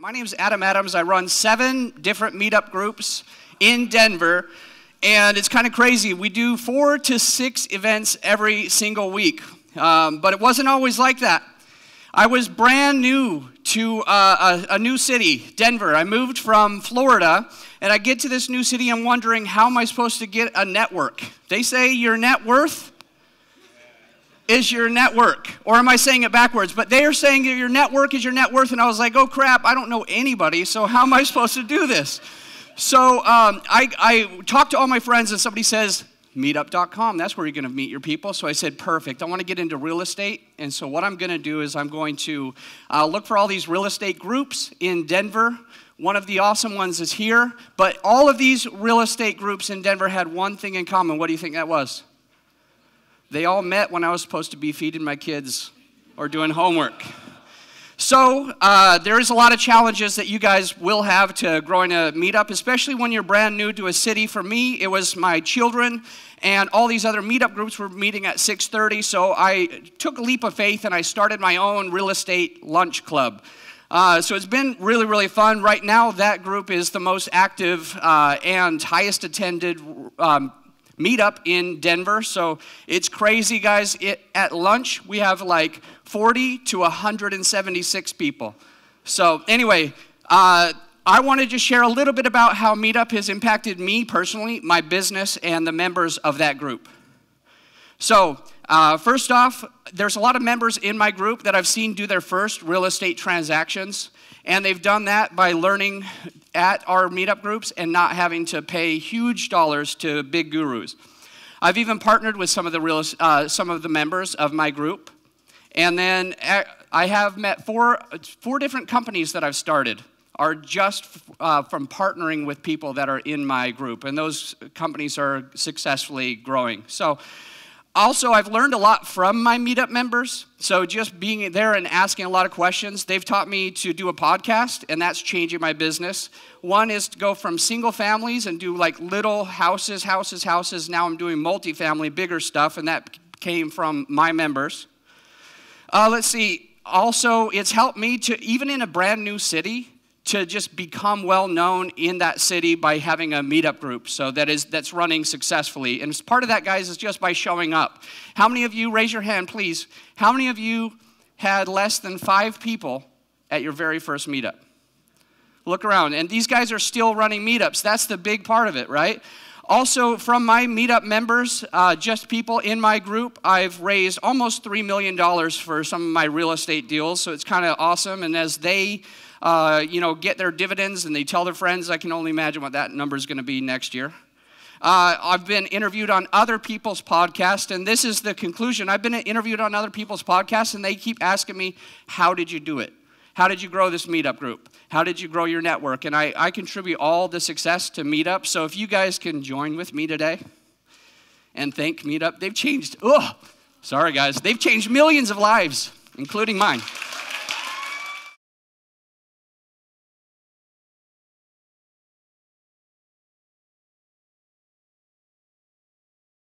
My name is Adam Adams. I run 7 different meetup groups in Denver, and it's kind of crazy. We do 4 to 6 events every single week, but it wasn't always like that. I was brand new to a new city, Denver. I moved from Florida, and I get to this new city. I'm wondering, how am I supposed to get a network? They say your net worth is your network, or am I saying it backwards? But they are saying that your network is your net worth, and I was like, oh crap, I don't know anybody, so how am I supposed to do this? So I talked to all my friends, and somebody says, Meetup.com, that's where you're going to meet your people. So I said, perfect, I want to get into real estate, and so what I'm going to do is I'm going to look for all these real estate groups in Denver. One of the awesome ones is here, but all of these real estate groups in Denver had one thing in common. What do you think that was? They all met when I was supposed to be feeding my kids or doing homework. So there is a lot of challenges that you guys will have to growing a meetup, especially when you're brand new to a city. For me, it was my children, and all these other meetup groups were meeting at 6:30, so I took a leap of faith and I started my own real estate lunch club. So it's been really, really fun. Right now, that group is the most active and highest attended meetup in Denver, so it's crazy, guys. At lunch, we have like 40 to 176 people. So anyway, I wanted to share a little bit about how Meetup has impacted me personally, my business, and the members of that group. So first off, there's a lot of members in my group that I've seen do their first real estate transactions, and they've done that by learning at our meetup groups and not having to pay huge dollars to big gurus. I've even partnered with some of the members of my group, and then I have met four different companies that I've started are just from partnering with people that are in my group, and those companies are successfully growing. So also, I've learned a lot from my meetup members. So just being there and asking a lot of questions, they've taught me to do a podcast, and that's changing my business. One is to go from single families and do like little houses. Now I'm doing multifamily, bigger stuff, and that came from my members. Let's see. Also, it's helped me to, even in a brand new city, to just become well known in that city by having a meetup group, so that's running successfully. And part of that, guys, is just by showing up. How many of you, raise your hand, please, how many of you had less than 5 people at your very first meetup? Look around, and these guys are still running meetups. That's the big part of it, right? Also, from my meetup members, just people in my group, I've raised almost $3 million for some of my real estate deals, so it's kind of awesome. And as they get their dividends and they tell their friends, I can only imagine what that number is going to be next year. I've been interviewed on other people's podcasts, and this is the conclusion. I've been interviewed on other people's podcasts, and they keep asking me, how did you do it? How did you grow this meetup group? How did you grow your network? And I contribute all the success to Meetup, so if you guys can join with me today and thank Meetup, they've changed, sorry guys, they've changed millions of lives, including mine.